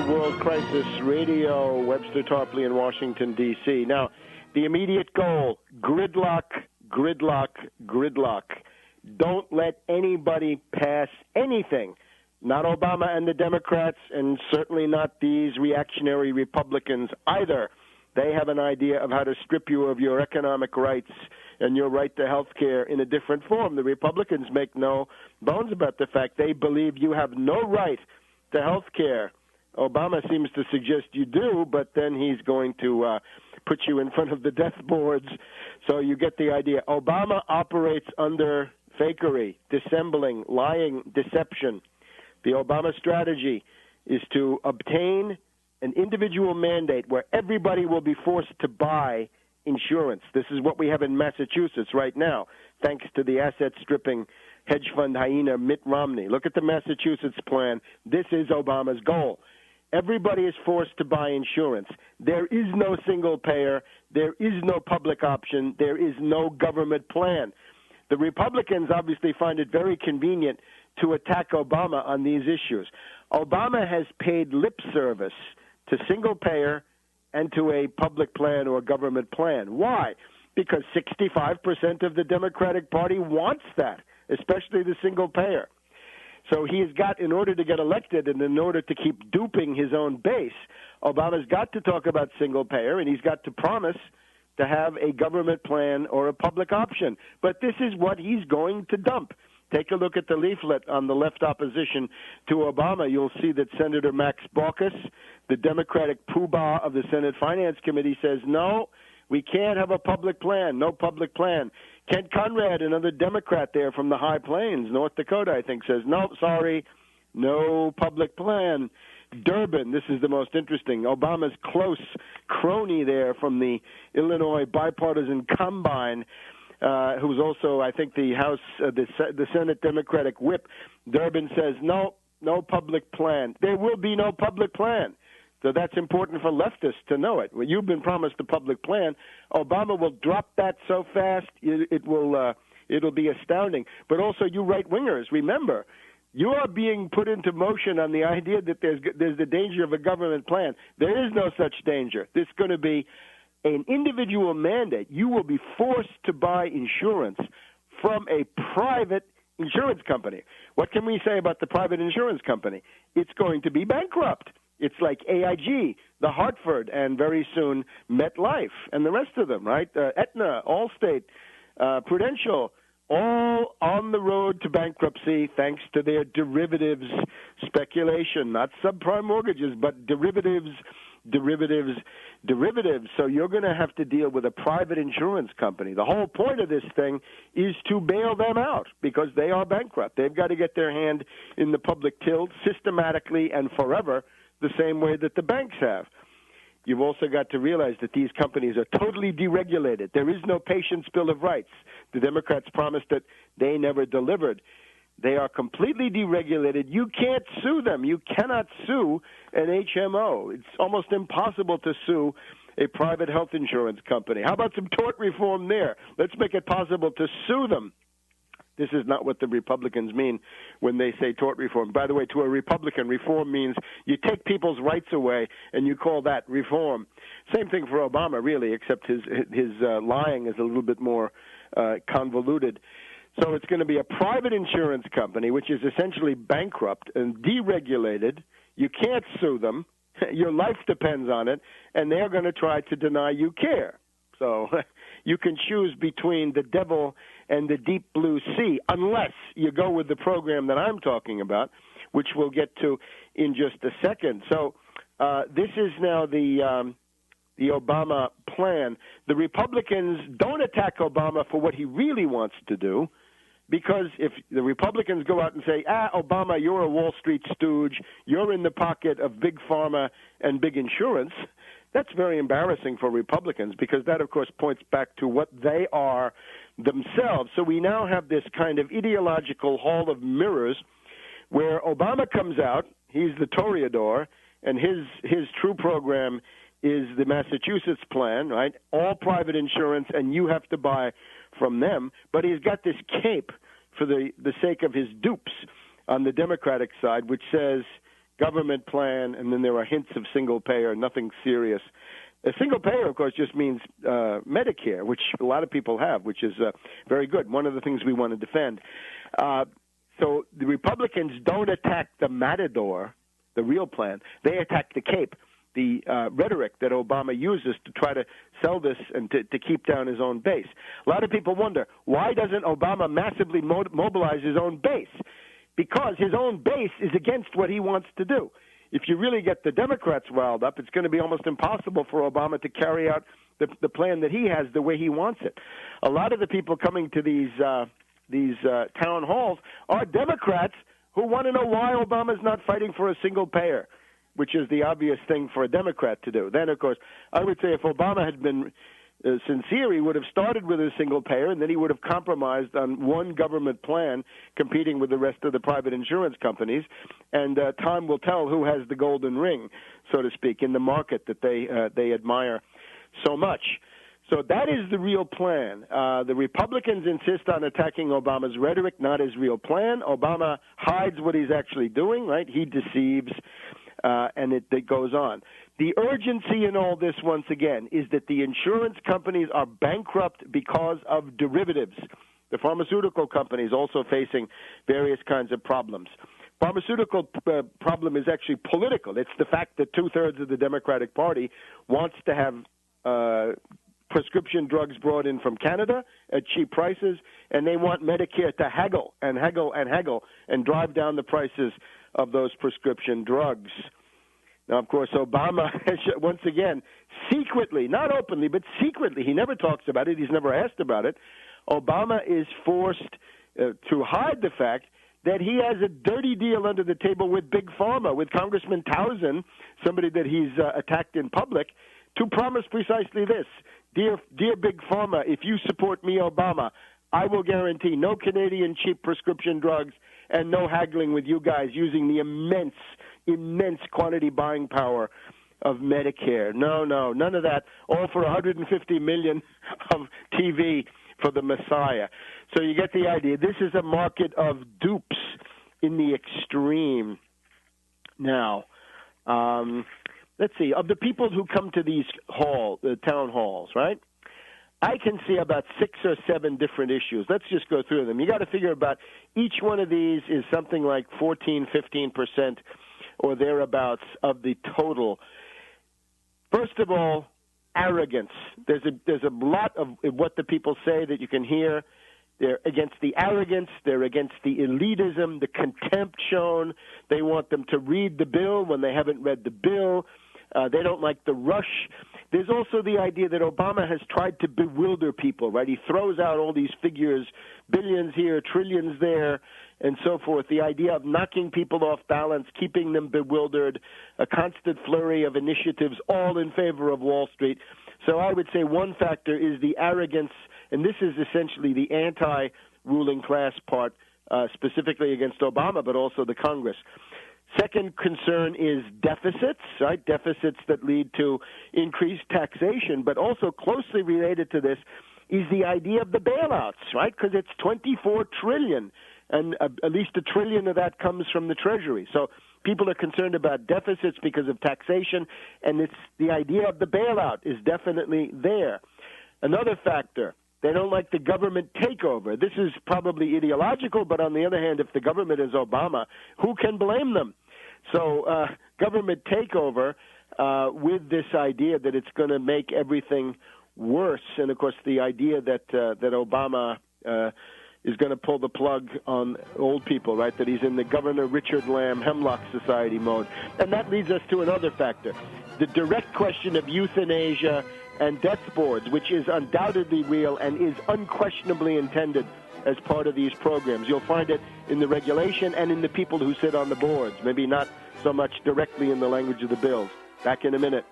to World Crisis Radio, Webster Tarpley in Washington, D.C. Now, the immediate goal, gridlock, gridlock, gridlock. Don't let anybody pass anything. Not Obama and the Democrats, and certainly not these reactionary Republicans either. They have an idea of how to strip you of your economic rights and your right to health care in a different form. The Republicans make no bones about the fact they believe you have no right to health care. Obama seems to suggest you do, but then he's going to put you in front of the death boards. So you get the idea. Obama operates under fakery, dissembling, lying, deception. The Obama strategy is to obtain an individual mandate where everybody will be forced to buy insurance. This is what we have in Massachusetts right now, thanks to the asset-stripping hedge fund hyena Mitt Romney. Look at the Massachusetts plan. This is Obama's goal. Everybody is forced to buy insurance. There is no single payer. There is no public option. There is no government plan. The Republicans obviously find it very convenient to attack Obama on these issues. Obama has paid lip service to single payer and to a public plan or government plan. Why? Because 65% of the Democratic Party wants that, especially the single payer. So he has got, in order to get elected and in order to keep duping his own base, Obama's got to talk about single payer, and he's got to promise to have a government plan or a public option. But this is what he's going to dump. Take a look at the leaflet on the left opposition to Obama. You'll see that Senator Max Baucus, the Democratic poobah of the Senate Finance Committee, says, no, we can't have a public plan, no public plan. Kent Conrad, another Democrat there from the High Plains, North Dakota, I think, says, no, sorry, no public plan. Durbin, this is the most interesting, Obama's close crony there from the Illinois Bipartisan Combine, who's also, I think, the House, the Senate Democratic whip. Durbin says, no public plan. There will be no public plan. So that's important for leftists to know it. When you've been promised a public plan, Obama will drop that so fast it'll be astounding. But also, you right-wingers, remember, you are being put into motion on the idea that there's the danger of a government plan. There is no such danger. There's going to be an individual mandate. You will be forced to buy insurance from a private insurance company. What can we say about the private insurance company? It's going to be bankrupt. It's like AIG, the Hartford, and very soon MetLife, and the rest of them, right? Aetna, Allstate, Prudential, all on the road to bankruptcy thanks to their derivatives speculation, not subprime mortgages, but derivatives. So you're going to have to deal with a private insurance company. The whole point of this thing is to bail them out because they are bankrupt. They've got to get their hand in the public till systematically and forever, the same way that the banks have. You've also got to realize that these companies are totally deregulated. There is no patient's bill of rights. The Democrats promised that they never delivered. They are completely deregulated. You can't sue them. You cannot sue an HMO. It's almost impossible to sue a private health insurance company. How about some tort reform there? Let's make it possible to sue them. This is not what the Republicans mean when they say tort reform. By the way, to a Republican, reform means you take people's rights away and you call that reform. Same thing for Obama, really, except his lying is a little bit more convoluted. So it's going to be a private insurance company, which is essentially bankrupt and deregulated. You can't sue them. Your life depends on it, and they're going to try to deny you care. So you can choose between the devil and the deep blue sea, unless you go with the program that I'm talking about, which we'll get to in just a second. So this is now the Obama plan. The Republicans don't attack Obama for what he really wants to do, because if the Republicans go out and say, Obama, you're a Wall Street stooge, you're in the pocket of big pharma and big insurance, that's very embarrassing for Republicans because that, of course, points back to what they are themselves. So we now have this kind of ideological hall of mirrors where Obama comes out, he's the Toreador, and his true program is the Massachusetts plan, right? All private insurance, and you have to buy from them. But he's got this cape for the sake of his dupes on the Democratic side, which says government plan, and then there are hints of single payer, nothing serious. A single payer, of course, just means Medicare, which a lot of people have, which is very good. One of the things we want to defend. So the Republicans don't attack the matador, the real plan. They attack the cape, the rhetoric that Obama uses to try to sell this and to keep down his own base. A lot of people wonder, why doesn't Obama massively mobilize his own base? Because his own base is against what he wants to do. If you really get the Democrats riled up, it's going to be almost impossible for Obama to carry out the plan that he has the way he wants it. A lot of the people coming to these town halls are Democrats who want to know why Obama's not fighting for a single payer, which is the obvious thing for a Democrat to do. Then, of course, I would say if Obama had been sincere, he would have started with a single payer, and then he would have compromised on one government plan competing with the rest of the private insurance companies. And time will tell who has the golden ring, so to speak, in the market that they admire so much. So that is the real plan. The Republicans insist on attacking Obama's rhetoric, not his real plan. Obama hides what he's actually doing, right? He deceives, and it goes on. The urgency in all this, once again, is that the insurance companies are bankrupt because of derivatives. The pharmaceutical companies also facing various kinds of problems. Pharmaceutical problem is actually political. It's the fact that two-thirds of the Democratic Party wants to have prescription drugs brought in from Canada at cheap prices, and they want Medicare to haggle and haggle and haggle and drive down the prices of those prescription drugs. Now, of course, Obama, once again, secretly, not openly, but secretly, he never talks about it, he's never asked about it, Obama is forced to hide the fact that he has a dirty deal under the table with Big Pharma, with Congressman Townsend, somebody that he's attacked in public, to promise precisely this. Dear Big Pharma, if you support me, Obama, I will guarantee no Canadian cheap prescription drugs and no haggling with you guys using the immense quantity buying power of Medicare. No, none of that. All for $150 million of TV for the Messiah. So you get the idea. This is a market of dupes in the extreme. Now, let's see. Of the people who come to these town halls, right? I can see about 6 or 7 different issues. Let's just go through them. You got to figure about each one of these is something like 14, 15% or thereabouts of the total. First of all, arrogance. There's a lot of what the people say that you can hear. They're against the arrogance. They're against the elitism, the contempt shown. They want them to read the bill when they haven't read the bill. They don't like the rush. There's also the idea that Obama has tried to bewilder people, right? He throws out all these figures, billions here, trillions there, and so forth. The idea of knocking people off balance, keeping them bewildered, a constant flurry of initiatives, all in favor of Wall Street. So I would say one factor is the arrogance, and this is essentially the anti-ruling class part, specifically against Obama, but also the Congress. Second concern is deficits, right? Deficits that lead to increased taxation, but also closely related to this is the idea of the bailouts, right? Because it's $24 trillion, and at least $1 trillion of that comes from the Treasury. So people are concerned about deficits because of taxation, and it's the idea of the bailout is definitely there. Another factor, they don't like the government takeover. This is probably ideological, but on the other hand, if the government is Obama, who can blame them? So government takeover with this idea that it's going to make everything worse, and of course the idea that Obama is going to pull the plug on old people, right? That he's in the Governor Richard Lamb Hemlock Society mode, and that leads us to another factor: the direct question of euthanasia and death boards, which is undoubtedly real and is unquestionably intended as part of these programs. You'll find it in the regulation and in the people who sit on the boards, maybe not so much directly in the language of the bills. Back in a minute.